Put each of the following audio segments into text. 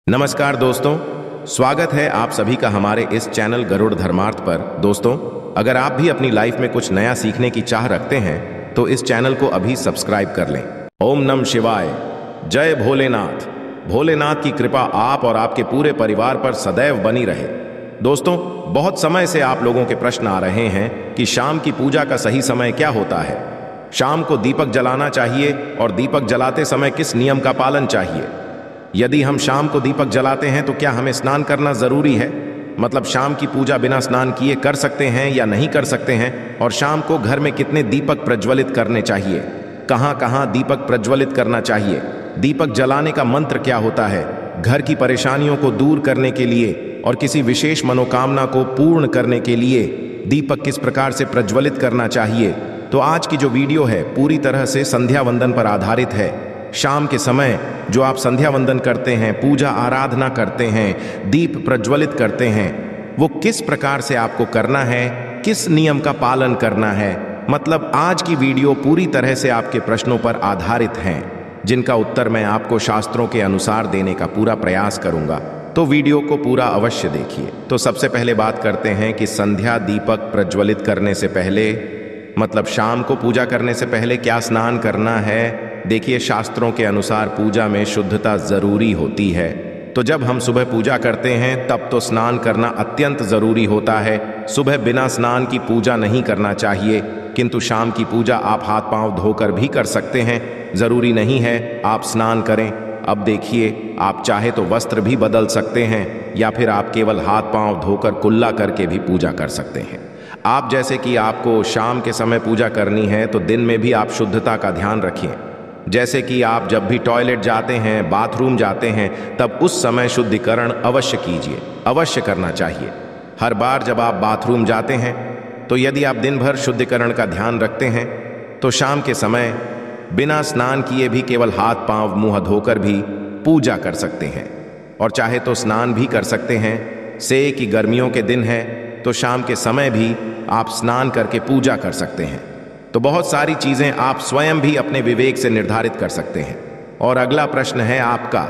नमस्कार दोस्तों, स्वागत है आप सभी का हमारे इस चैनल गरुड़ धर्मार्थ पर। दोस्तों, अगर आप भी अपनी लाइफ में कुछ नया सीखने की चाह रखते हैं तो इस चैनल को अभी सब्सक्राइब कर लें। ओम नमः शिवाय, जय भोलेनाथ। भोलेनाथ की कृपा आप और आपके पूरे परिवार पर सदैव बनी रहे। दोस्तों, बहुत समय से आप लोगों के प्रश्न आ रहे हैं कि शाम की पूजा का सही समय क्या होता है। शाम को दीपक जलाना चाहिए और दीपक जलाते समय किस नियम का पालन चाहिए। यदि हम शाम को दीपक जलाते हैं तो क्या हमें स्नान करना जरूरी है, मतलब शाम की पूजा बिना स्नान किए कर सकते हैं या नहीं कर सकते हैं। और शाम को घर में कितने दीपक प्रज्वलित करने चाहिए, कहां कहां दीपक प्रज्वलित करना चाहिए, दीपक जलाने का मंत्र क्या होता है, घर की परेशानियों को दूर करने के लिए और किसी विशेष मनोकामना को पूर्ण करने के लिए दीपक किस प्रकार से प्रज्वलित करना चाहिए। तो आज की जो वीडियो है पूरी तरह से संध्या वंदन पर आधारित है। शाम के समय जो आप संध्या वंदन करते हैं, पूजा आराधना करते हैं, दीप प्रज्वलित करते हैं, वो किस प्रकार से आपको करना है, किस नियम का पालन करना है। मतलब आज की वीडियो पूरी तरह से आपके प्रश्नों पर आधारित हैं, जिनका उत्तर मैं आपको शास्त्रों के अनुसार देने का पूरा प्रयास करूंगा। तो वीडियो को पूरा अवश्य देखिए। तो सबसे पहले बात करते हैं कि संध्या दीपक प्रज्वलित करने से पहले, मतलब शाम को पूजा करने से पहले क्या स्नान करना है। देखिए, शास्त्रों के अनुसार पूजा में शुद्धता जरूरी होती है। तो जब हम सुबह पूजा करते हैं तब तो स्नान करना अत्यंत जरूरी होता है। सुबह बिना स्नान की पूजा नहीं करना चाहिए, किंतु शाम की पूजा आप हाथ पांव धोकर भी कर सकते हैं। जरूरी नहीं है आप स्नान करें। अब देखिए, आप चाहे तो वस्त्र भी बदल सकते हैं या फिर आप केवल हाथ पांव धोकर कुल्ला करके भी पूजा कर सकते हैं। आप जैसे कि आपको शाम के समय पूजा करनी है तो दिन में भी आप शुद्धता का ध्यान रखिए। जैसे कि आप जब भी टॉयलेट जाते हैं, बाथरूम जाते हैं, तब उस समय शुद्धिकरण अवश्य कीजिए, अवश्य करना चाहिए। हर बार जब आप बाथरूम जाते हैं तो यदि आप दिन भर शुद्धिकरण का ध्यान रखते हैं तो शाम के समय बिना स्नान किए भी केवल हाथ पांव मुंह धोकर भी पूजा कर सकते हैं। और चाहे तो स्नान भी कर सकते हैं। से कि गर्मियों के दिन है तो शाम के समय भी आप स्नान करके पूजा कर सकते हैं। तो बहुत सारी चीजें आप स्वयं भी अपने विवेक से निर्धारित कर सकते हैं। और अगला प्रश्न है आपका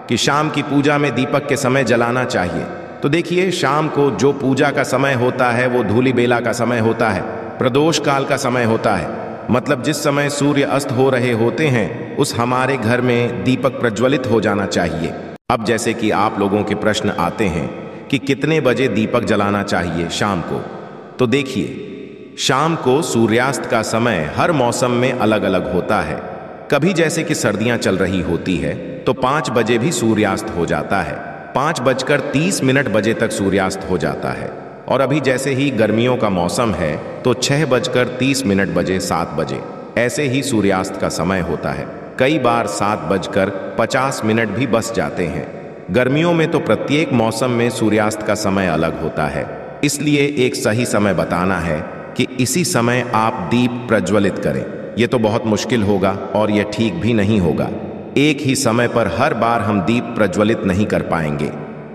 कि शाम की पूजा में दीपक के समय जलाना चाहिए। तो देखिए, शाम को जो पूजा का समय होता है वो धूलि बेला का समय होता है, प्रदोष काल का समय होता है। मतलब जिस समय सूर्य अस्त हो रहे होते हैं उस हमारे घर में दीपक प्रज्वलित हो जाना चाहिए। अब जैसे कि आप लोगों के प्रश्न आते हैं कि कितने बजे दीपक जलाना चाहिए शाम को। तो देखिए, शाम को सूर्यास्त का समय हर मौसम में अलग अलग होता है। कभी जैसे कि सर्दियां चल रही होती है तो 5 बजे भी सूर्यास्त हो जाता है, 5:30 बजे तक सूर्यास्त हो जाता है। और अभी जैसे ही गर्मियों का मौसम है तो 6:30 बजे, 7 बजे ऐसे ही सूर्यास्त का समय होता है। कई बार 7:50 भी बस जाते हैं। गर्मियों में तो प्रत्येक मौसम में सूर्यास्त का समय अलग होता है, इसलिए एक सही समय बताना है कि इसी समय आप दीप प्रज्वलित करें। यह तो बहुत मुश्किल होगा और यह ठीक भी नहीं होगा। एक ही समय पर हर बार हम दीप प्रज्वलित नहीं कर पाएंगे,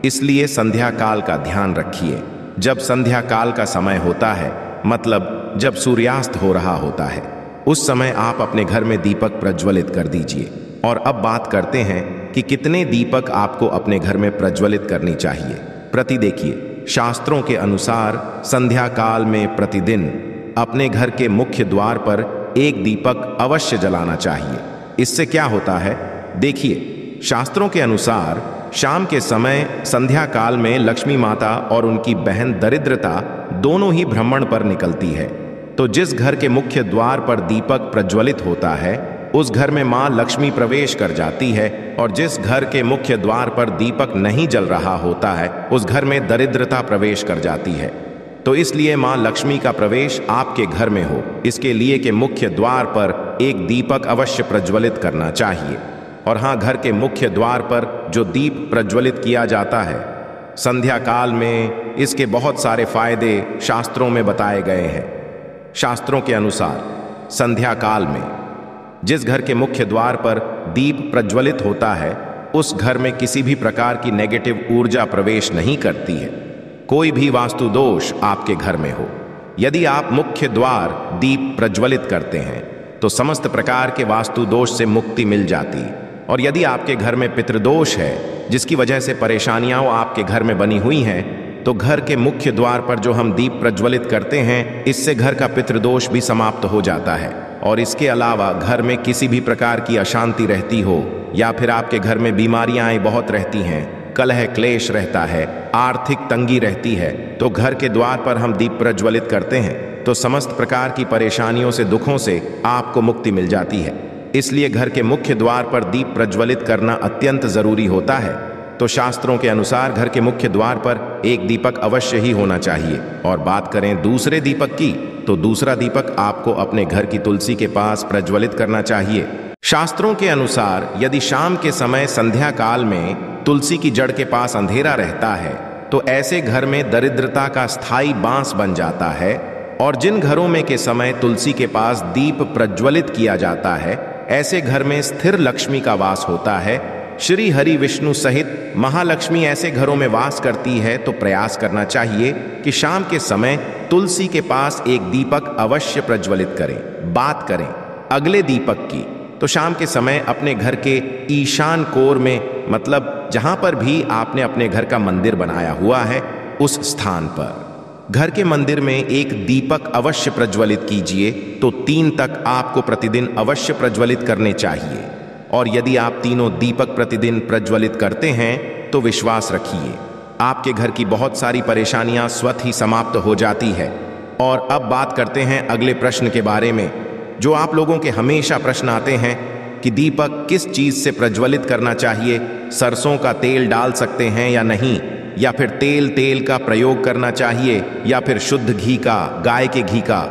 इसलिए संध्या काल का ध्यान रखिए। जब संध्या काल का समय होता है, मतलब जब सूर्यास्त हो रहा होता है, उस समय आप अपने घर में दीपक प्रज्वलित कर दीजिए। और अब बात करते हैं कि कितने दीपक आपको अपने घर में प्रज्वलित करनी चाहिए। प्रति देखिए, शास्त्रों के अनुसार संध्या काल में प्रतिदिन अपने घर के मुख्य द्वार पर एक दीपक अवश्य जलाना चाहिए। इससे क्या होता है, देखिए, शास्त्रों के अनुसार शाम के समय संध्या काल में लक्ष्मी माता और उनकी बहन दरिद्रता दोनों ही भ्रमण पर निकलती है। तो जिस घर के मुख्य द्वार पर दीपक प्रज्वलित होता है उस घर में मां लक्ष्मी प्रवेश कर जाती है, और जिस घर के मुख्य द्वार पर दीपक नहीं जल रहा होता है उस घर में दरिद्रता प्रवेश कर जाती है। तो इसलिए मां लक्ष्मी का प्रवेश आपके घर में हो, इसके लिए कि मुख्य द्वार पर एक दीपक अवश्य प्रज्वलित करना चाहिए। और हाँ, घर के मुख्य द्वार पर जो दीप प्रज्वलित किया जाता है संध्या काल में, इसके बहुत सारे फायदे शास्त्रों में बताए गए हैं। शास्त्रों के अनुसार संध्या काल में जिस घर के मुख्य द्वार पर दीप प्रज्वलित होता है उस घर में किसी भी प्रकार की नेगेटिव ऊर्जा प्रवेश नहीं करती है। कोई भी वास्तु दोष आपके घर में हो, यदि आप मुख्य द्वार दीप प्रज्वलित करते हैं तो समस्त प्रकार के वास्तु दोष से मुक्ति मिल जाती। और यदि आपके घर में पितृदोष है जिसकी वजह से परेशानियां आपके घर में बनी हुई हैं, तो घर के मुख्य द्वार पर जो हम दीप प्रज्वलित करते हैं, इससे घर का पितृदोष भी समाप्त हो जाता है। और इसके अलावा घर में किसी भी प्रकार की अशांति रहती हो या फिर आपके घर में बीमारियां बहुत रहती हैं, कलह क्लेश रहता है, आर्थिक तंगी रहती है, तो घर के द्वार पर हम दीप प्रज्वलित करते हैं तो समस्त प्रकार की परेशानियों से, दुखों से आपको मुक्ति मिल जाती है। इसलिए घर के मुख्य द्वार पर दीप प्रज्वलित करना अत्यंत जरूरी होता है। तो शास्त्रों के अनुसार घर के मुख्य द्वार पर एक दीपक अवश्य ही होना चाहिए। और बात करें दूसरे दीपक की, तो दूसरा दीपक आपको अपने घर की तुलसी के पास प्रज्वलित करना चाहिए। शास्त्रों के अनुसार यदि शाम के समय संध्या काल में तुलसी की जड़ के पास अंधेरा रहता है, तो ऐसे घर में दरिद्रता का स्थायी बांस बन जाता है। और जिन घरों में के समय तुलसी के पास दीप प्रज्वलित किया जाता है, ऐसे घर में स्थिर लक्ष्मी का वास होता है। श्री हरि विष्णु सहित महालक्ष्मी ऐसे घरों में वास करती है। तो प्रयास करना चाहिए कि शाम के समय तुलसी के पास एक दीपक अवश्य प्रज्वलित करें। बात करें अगले दीपक की, तो शाम के समय अपने घर के ईशान कोर में, मतलब जहां पर भी आपने अपने घर का मंदिर बनाया हुआ है, उस स्थान पर घर के मंदिर में एक दीपक अवश्य प्रज्वलित कीजिए। तो 3 तक आपको प्रतिदिन अवश्य प्रज्वलित करने चाहिए। और यदि आप तीनों दीपक प्रतिदिन प्रज्वलित करते हैं तो विश्वास रखिए, आपके घर की बहुत सारी परेशानियां स्वतः ही समाप्त हो जाती है। और अब बात करते हैं अगले प्रश्न के बारे में, जो आप लोगों के हमेशा प्रश्न आते हैं कि दीपक किस चीज से प्रज्वलित करना चाहिए, सरसों का तेल डाल सकते हैं या नहीं, या फिर तेल का प्रयोग करना चाहिए, या फिर शुद्ध घी का, गाय के घी का,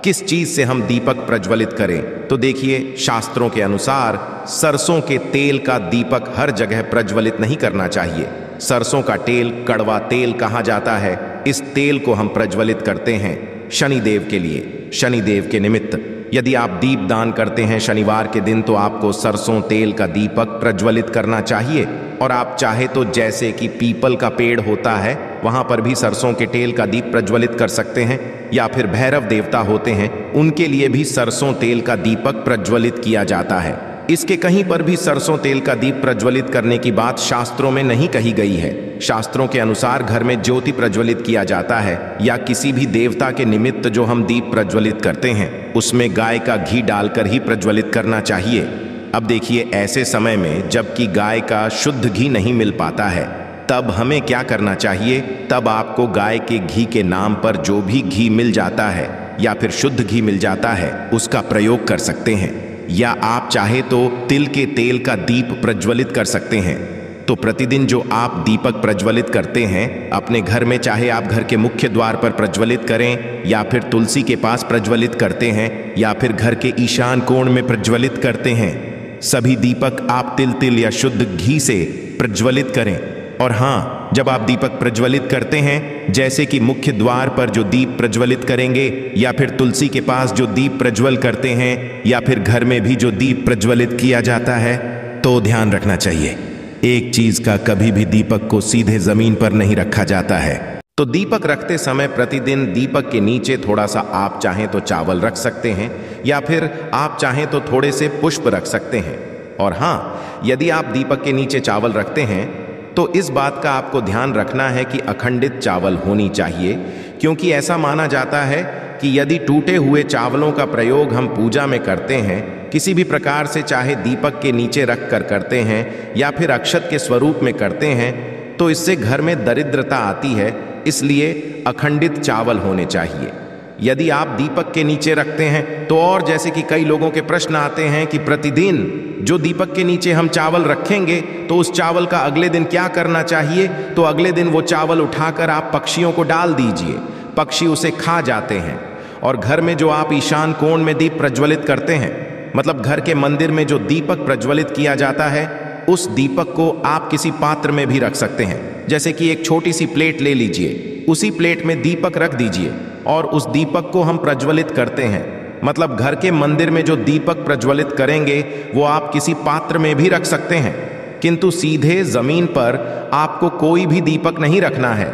किस चीज से हम दीपक प्रज्वलित करें। तो देखिए, शास्त्रों के अनुसार सरसों के तेल का दीपक हर जगह प्रज्वलित नहीं करना चाहिए। सरसों का तेल कड़वा तेल कहा जाता है। इस तेल को हम प्रज्वलित करते हैं शनिदेव के लिए, शनिदेव के निमित्त। यदि आप दीप दान करते हैं शनिवार के दिन, तो आपको सरसों तेल का दीपक प्रज्वलित करना चाहिए। और आप चाहे तो जैसे कि पीपल का पेड़ होता है, वहां पर भी सरसों के तेल का दीप प्रज्वलित कर सकते हैं। या फिर भैरव देवता होते हैं, उनके लिए भी सरसों तेल का दीपक प्रज्वलित किया जाता है। इसके कहीं पर भी सरसों तेल का दीप प्रज्वलित करने की बात शास्त्रों में नहीं कही गई है। शास्त्रों के अनुसार घर में ज्योति प्रज्वलित किया जाता है, या किसी भी देवता के निमित्त जो हम दीप प्रज्वलित करते हैं, उसमें गाय का घी डालकर ही प्रज्वलित करना चाहिए। अब देखिए, ऐसे समय में जबकि गाय का शुद्ध घी नहीं मिल पाता है, तब हमें क्या करना चाहिए? तब आपको गाय के घी के नाम पर जो भी घी मिल जाता है या फिर शुद्ध घी मिल जाता है, उसका प्रयोग कर सकते हैं। या आप चाहे तो तिल के तेल का दीप प्रज्वलित कर सकते हैं। तो प्रतिदिन जो आप दीपक प्रज्वलित करते हैं अपने घर में, चाहे आप घर के मुख्य द्वार पर प्रज्वलित करें, या फिर तुलसी के पास प्रज्वलित करते हैं, या फिर घर के ईशान कोण में प्रज्वलित करते हैं, सभी दीपक आप तिल या शुद्ध घी से प्रज्वलित करें। और हाँ, जब आप दीपक प्रज्वलित करते हैं, जैसे कि मुख्य द्वार पर जो दीप प्रज्वलित करेंगे, या फिर तुलसी के पास जो दीप प्रज्वल करते हैं, या फिर घर में भी जो दीप प्रज्वलित किया जाता है, तो ध्यान रखना चाहिए, एक चीज का कभी भी दीपक को सीधे जमीन पर नहीं रखा जाता है। तो दीपक रखते समय प्रतिदिन दीपक के नीचे थोड़ा सा आप चाहें तो चावल रख सकते हैं, या फिर आप चाहें तो थोड़े से पुष्प रख सकते हैं। और हाँ, यदि आप दीपक के नीचे चावल रखते हैं तो इस बात का आपको ध्यान रखना है कि अखंडित चावल होनी चाहिए, क्योंकि ऐसा माना जाता है कि यदि टूटे हुए चावलों का प्रयोग हम पूजा में करते हैं, किसी भी प्रकार से, चाहे दीपक के नीचे रख कर करते हैं या फिर अक्षत के स्वरूप में करते हैं, तो इससे घर में दरिद्रता आती है। इसलिए अखंडित चावल होने चाहिए। यदि आप दीपक के नीचे रखते हैं तो, और जैसे कि कई लोगों के प्रश्न आते हैं कि प्रतिदिन जो दीपक के नीचे हम चावल रखेंगे तो उस चावल का अगले दिन क्या करना चाहिए? तो अगले दिन वो चावल उठाकर आप पक्षियों को डाल दीजिए, पक्षी उसे खा जाते हैं। और घर में जो आप ईशान कोण में दीप प्रज्वलित करते हैं, मतलब घर के मंदिर में जो दीपक प्रज्वलित किया जाता है, उस दीपक को आप किसी पात्र में भी रख सकते हैं। जैसे कि एक छोटी सी प्लेट ले लीजिए, उसी प्लेट में दीपक रख दीजिए और उस दीपक को हम प्रज्वलित करते हैं। मतलब घर के मंदिर में जो दीपक प्रज्वलित करेंगे वो आप किसी पात्र में भी रख सकते हैं, किंतु सीधे जमीन पर आपको कोई भी दीपक नहीं रखना है।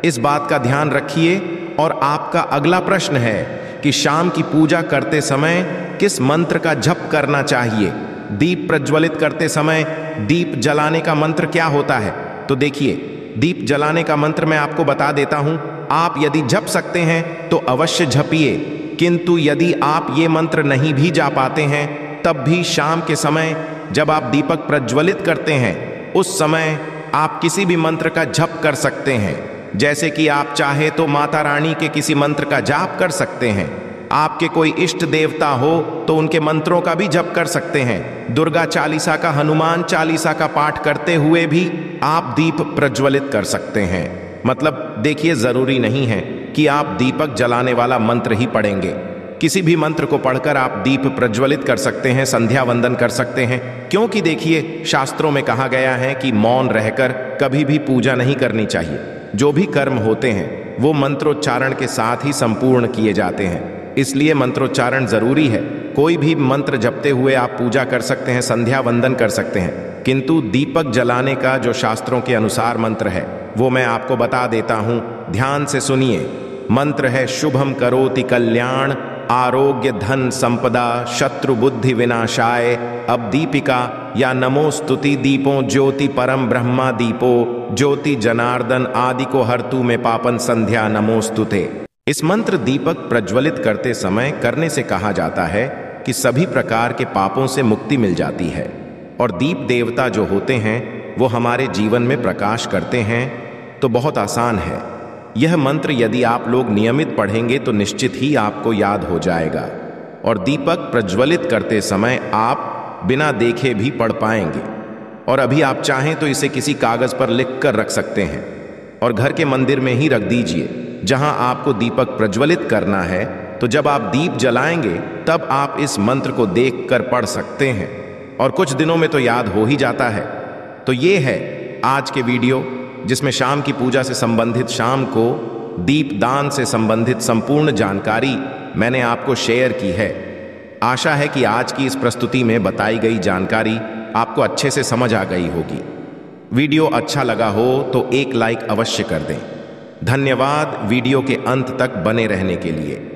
इस बात का ध्यान रखिए। और आपका अगला प्रश्न है कि शाम की पूजा करते समय किस मंत्र का जप करना चाहिए? दीप प्रज्वलित करते समय दीप जलाने का मंत्र क्या होता है। तो देखिए, दीप जलाने का मंत्र मैं आपको बता देता हूं। आप यदि जप सकते हैं तो अवश्य जपिए, किंतु यदि आप ये मंत्र नहीं भी जा पाते हैं तब भी शाम के समय जब आप दीपक प्रज्वलित करते हैं उस समय आप किसी भी मंत्र का जप कर सकते हैं। जैसे कि आप चाहे तो माता रानी के किसी मंत्र का जाप कर सकते हैं, आपके कोई इष्ट देवता हो तो उनके मंत्रों का भी जप कर सकते हैं। दुर्गा चालीसा का, हनुमान चालीसा का पाठ करते हुए भी आप दीप प्रज्वलित कर सकते हैं। मतलब देखिए, जरूरी नहीं है कि आप दीपक जलाने वाला मंत्र ही पढ़ेंगे। किसी भी मंत्र को पढ़कर आप दीप प्रज्वलित कर सकते हैं, संध्या वंदन कर सकते हैं। क्योंकि देखिए, शास्त्रों में कहा गया है कि मौन रहकर कभी भी पूजा नहीं करनी चाहिए। जो भी कर्म होते हैं वो मंत्रोच्चारण के साथ ही संपूर्ण किए जाते हैं, इसलिए मंत्रोच्चारण जरूरी है। कोई भी मंत्र जपते हुए आप पूजा कर सकते हैं, संध्या वंदन कर सकते हैं, किंतु दीपक जलाने का जो शास्त्रों के अनुसार मंत्र है वो मैं आपको बता देता हूं। ध्यान से सुनिए। मंत्र है शुभम करोति कल्याण आरोग्य धन संपदा शत्रु बुद्धि विनाशाय। अब दीपिका या नमो स्तुति दीपों ज्योति परम ब्रह्मा दीपो ज्योति जनार्दन आदि को हरतु में पापन संध्या नमोस्तुते। इस मंत्र दीपक प्रज्वलित करते समय करने से कहा जाता है कि सभी प्रकार के पापों से मुक्ति मिल जाती है और दीप देवता जो होते हैं वो हमारे जीवन में प्रकाश करते हैं। तो बहुत आसान है। यह मंत्र यदि आप लोग नियमित पढ़ेंगे तो निश्चित ही आपको याद हो जाएगा और दीपक प्रज्वलित करते समय आप बिना देखे भी पढ़ पाएंगे। और अभी आप चाहें तो इसे किसी कागज पर लिख कर रख सकते हैं और घर के मंदिर में ही रख दीजिए जहां आपको दीपक प्रज्वलित करना है। तो जब आप दीप जलाएंगे तब आप इस मंत्र को देखकर पढ़ सकते हैं और कुछ दिनों में तो याद हो ही जाता है। तो ये है आज के वीडियो जिसमें शाम की पूजा से संबंधित, शाम को दीप दान से संबंधित संपूर्ण जानकारी मैंने आपको शेयर की है। आशा है कि आज की इस प्रस्तुति में बताई गई जानकारी आपको अच्छे से समझ आ गई होगी। वीडियो अच्छा लगा हो तो एक लाइक अवश्य कर दें। धन्यवाद वीडियो के अंत तक बने रहने के लिए।